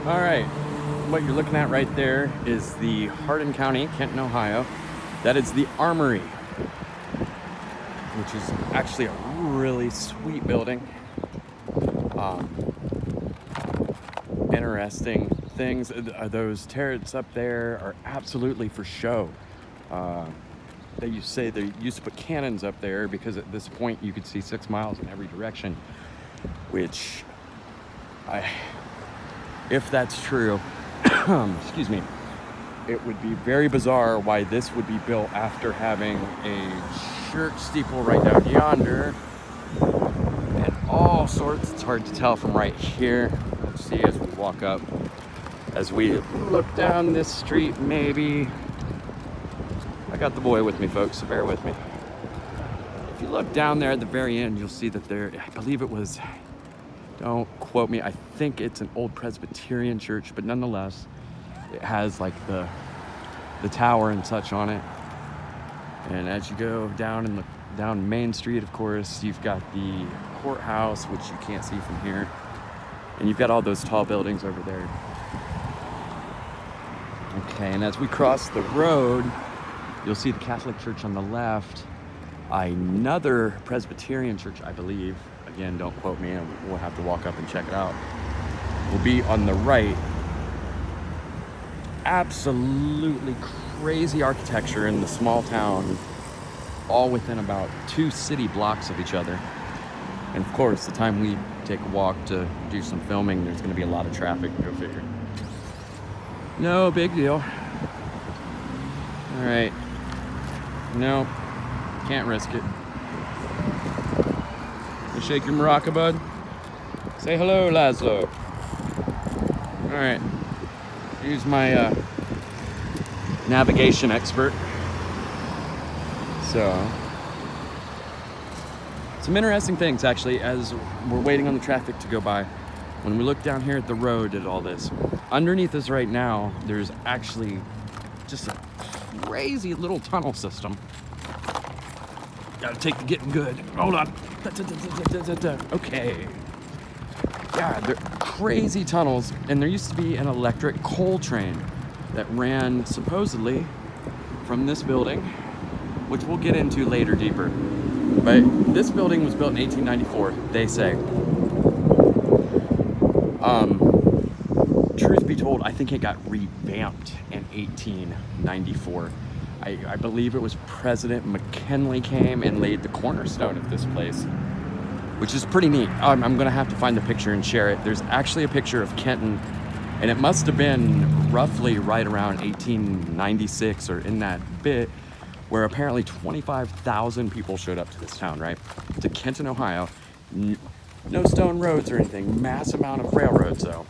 All right, what you're looking at right there is the Hardin County, Kenton, Ohio. That is the Armory, which is actually a really sweet building. Interesting things. Those turrets up there are absolutely for show. They used to say they used to put cannons up there because at this point you could see 6 miles in every direction, which if that's true, excuse me, it would be very bizarre why this would be built after having a church steeple right down yonder and all sorts. It's hard to tell from right here. Let's see as we walk up, as we look down this street. Maybe I got the boy with me, folks, so bear with me. If you look down there at the very end, you'll see that there, I believe it was, don't quote me, I think it's an old Presbyterian church, but nonetheless, it has like the tower and such on it. And as you go down and look down Main Street, of course, you've got the courthouse, which you can't see from here. And you've got all those tall buildings over there. Okay, and as we cross the road, you'll see the Catholic Church on the left, another Presbyterian church, I believe. Again, don't quote me, we'll have to walk up and check it out. Will be on the right. Absolutely crazy architecture in the small town, all within about 2 city blocks of each other. And of course, the time we take a walk to do some filming, there's going to be a lot of traffic, go figure. No big deal. All right. No, can't risk it. You shake your maraca, bud. Say hello, Laszlo. All right. Use my navigation expert. So, some interesting things actually as we're waiting on the traffic to go by. When we look down here at the road at all this, underneath us right now, there's actually just a crazy little tunnel system. Gotta take the getting good. Hold on. Okay. Yeah, they're crazy tunnels, and there used to be an electric coal train that ran supposedly from this building, which we'll get into later deeper. But this building was built in 1894, they say. Truth be told, I think it got revamped in 1894. I believe it was President McKinley came and laid the cornerstone of this place, which is pretty neat. I'm gonna have to find the picture and share it. There's actually a picture of Kenton, and it must have been roughly right around 1896 or in that bit, where apparently 25,000 people showed up to this town, right? To Kenton, Ohio. No stone roads or anything, mass amount of railroads though,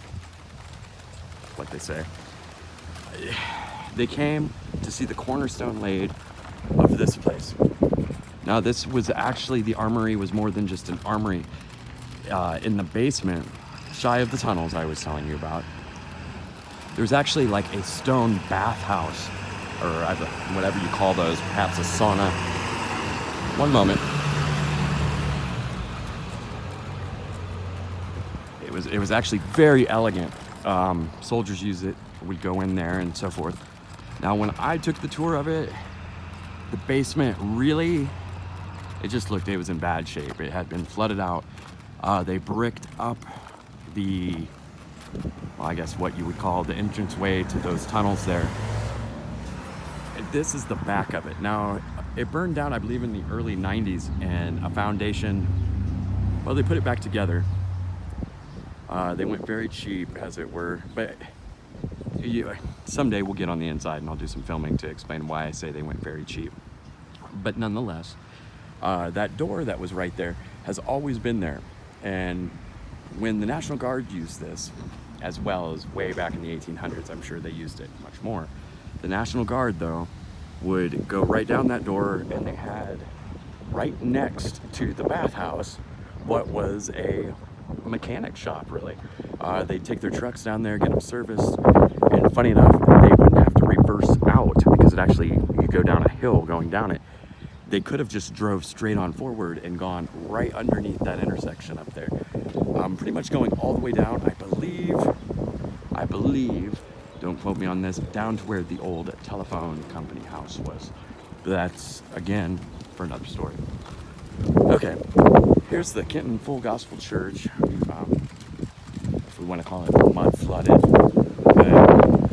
what they say. They came to see the cornerstone laid of this place. Now this was actually, the armory was more than just an armory. In the basement, shy of the tunnels I was telling you about, there's actually like a stone bathhouse, or whatever you call those, perhaps a sauna. One moment. It was actually very elegant. Soldiers use it, we'd go in there and so forth. Now when I took the tour of it, the basement really, it just looked, it was in bad shape. It had been flooded out. They bricked up the, well, I guess what you would call the entranceway to those tunnels there. This is the back of it. Now, it burned down, I believe, in the early 90s, and a foundation, well, they put it back together. They went very cheap, as it were, but someday we'll get on the inside and I'll do some filming to explain why I say they went very cheap. But nonetheless, that door that was right there has always been there. And when the National Guard used this, as well as way back in the 1800s, I'm sure they used it much more. The National Guard, though, would go right down that door, and they had right next to the bathhouse what was a mechanic shop, really. They'd take their trucks down there, get them serviced, and funny enough, they wouldn't have to reverse out because it actually, you go down a hill going down it. They could have just drove straight on forward and gone right underneath that intersection up there. Pretty much going all the way down, I believe, I believe, don't quote me on this, down to where the old telephone company house was. But that's, again, for another story. Okay, here's the Kenton Full Gospel Church. If we want to call it mud flooded.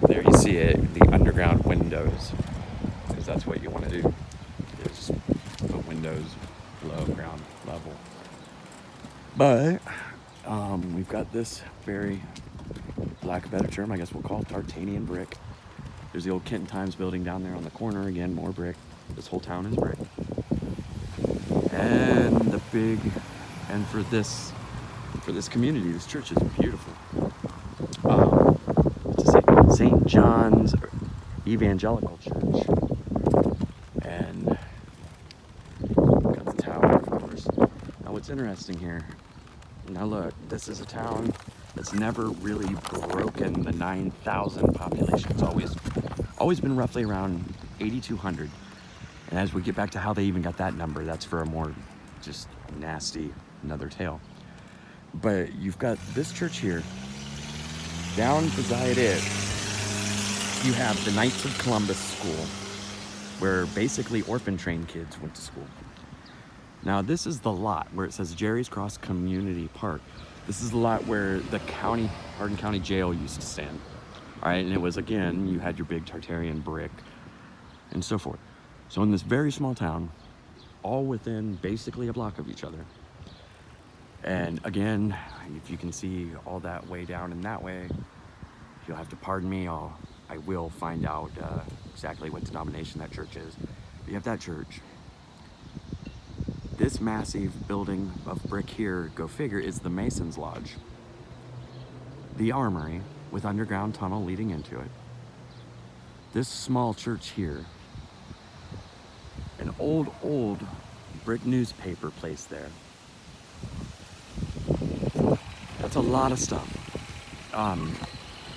There you see it, the underground windows, because that's what you want to do, is put windows below ground level. But we've got this very, for lack of a better term, I guess we'll call it Tartanian brick. There's the old Kenton Times building down there on the corner. Again, more brick. This whole town is brick. And the big, and for this community, this church is beautiful. St. John's Evangelical Church. And got the tower, of course. Now what's interesting here, now look, this is a town that's never really broken the 9,000 population. It's always been roughly around 8,200. And as we get back to how they even got that number, that's for a more just nasty another tale. But you've got this church here. Down beside it, you have the Knights of Columbus School, where basically orphan trained kids went to school. Now this is the lot where it says Jerry's Cross Community Park. This is the lot where the Hardin County Jail used to stand. All right, and it was, again, you had your big Tartarian brick and so forth. So in this very small town, all within basically a block of each other. And again, if you can see all that way down in that way, you'll have to pardon me. I will find out exactly what denomination that church is. But you have that church. This massive building of brick here, go figure, is the Mason's Lodge. The Armory, with underground tunnel leading into it. This small church here. An old brick newspaper place there. That's a lot of stuff.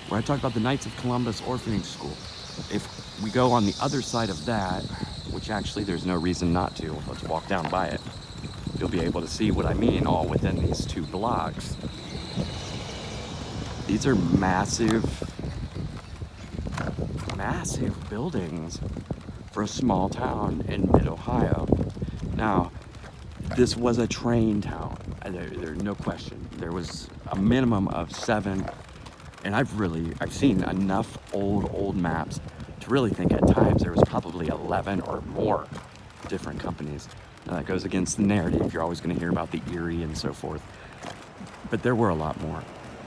Where I talk about the Knights of Columbus Orphanage School. If we go on the other side of that, which actually there's no reason not to, let's walk down by it. You'll be able to see what I mean all within these 2 blocks. These are massive buildings for a small town in mid-Ohio. Now, this was a train town. There's no question. There was a minimum of 7, and I've seen enough old maps to really think at times there was probably 11 or more different companies. Now that goes against the narrative. You're always going to hear about the Erie and so forth. But there were a lot more.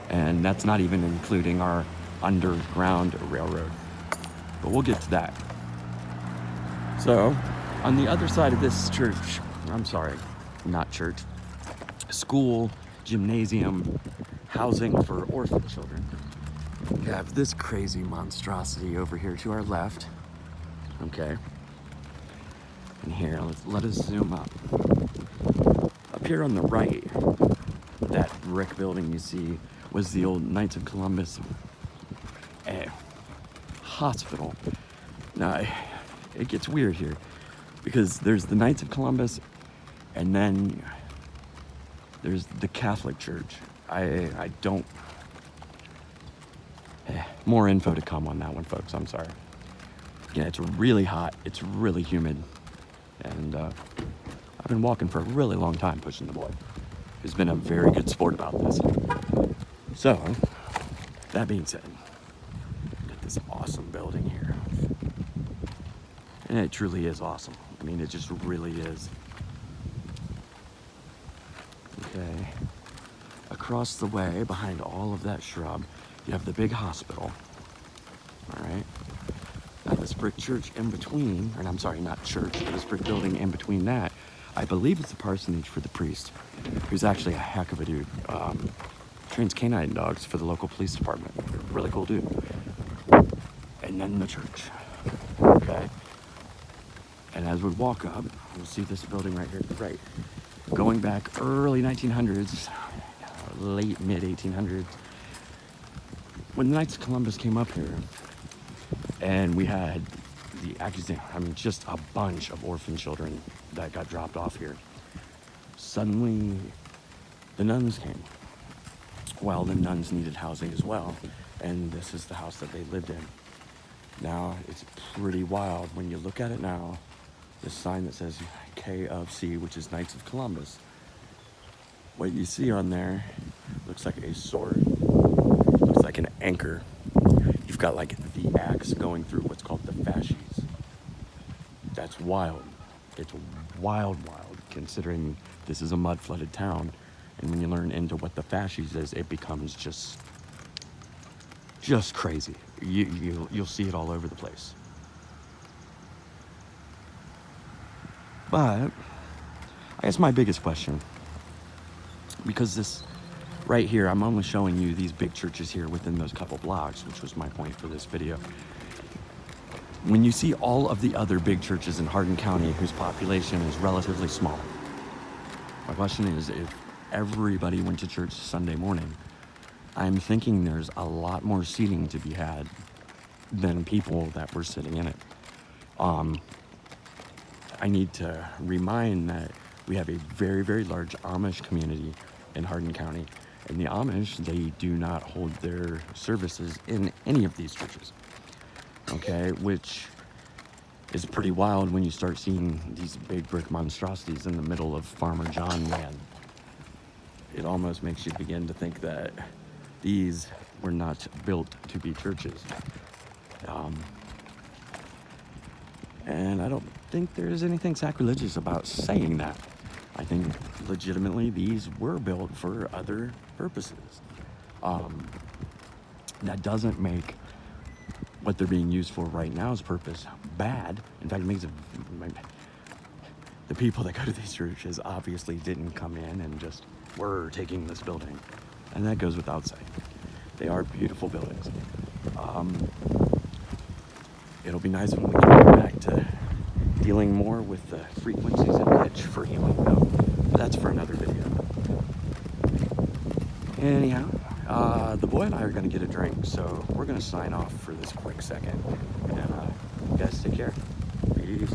And that's not even including our underground railroad. But we'll get to that. So, on the other side of this church, I'm sorry, not church, school, gymnasium, housing for orphan children. You have this crazy monstrosity over here to our left. Okay. And here, let us zoom up. Up here on the right, that brick building you see was the old Knights of Columbus hospital. Now, it gets weird here because there's the Knights of Columbus and then there's the Catholic Church. I don't... more info to come on that one, folks. I'm sorry. Yeah, it's really hot. It's really humid. And I've been walking for a really long time pushing the boy, who's been a very good sport about this. So, that being said, got this awesome building here. And it truly is awesome. I mean, it just really is. Okay. Across the way, behind all of that shrub, you have the big hospital. All right. Now this brick church in between, or I'm sorry, not church, but this brick building in between that, I believe it's the parsonage for the priest, who's actually a heck of a dude. Trains canine dogs for the local police department. Really cool dude. And then the church. Okay. And as we walk up, we'll see this building right here to the right. Going back early 1900s, late mid 1800s, when the Knights of Columbus came up here, and we had just a bunch of orphan children that got dropped off here. Suddenly, the nuns came. Well, the nuns needed housing as well, and this is the house that they lived in. Now, it's pretty wild when you look at it now. This sign that says K of C, which is Knights of Columbus. What you see on there looks like a sword, looks like an anchor. You've got like the axe going through what's called the fasces. That's wild. It's wild, considering this is a mud-flooded town. And when you learn into what the fasces is, it becomes just crazy. You'll see it all over the place. But I guess my biggest question, because this right here, I'm only showing you these big churches here within those couple blocks, which was my point for this video. When you see all of the other big churches in Hardin County whose population is relatively small, my question is, if everybody went to church Sunday morning, I'm thinking there's a lot more seating to be had than people that were sitting in it. I need to remind that we have a very, very large Amish community in Hardin County, and the Amish, they do not hold their services in any of these churches, okay, which is pretty wild when you start seeing these big brick monstrosities in the middle of Farmer John land. It almost makes you begin to think that these were not built to be churches. And I don't think there's anything sacrilegious about saying that. I think legitimately these were built for other purposes. That doesn't make what they're being used for right now's purpose bad. In fact, it makes it, the people that go to these churches obviously didn't come in and just were taking this building. And that goes without saying. They are beautiful buildings. It'll be nice when we get back to dealing more with the frequencies and pitch for healing, though. But that's for another video. Anyhow, the boy and I are going to get a drink, so we're going to sign off for this quick second. And you guys take care. Peace.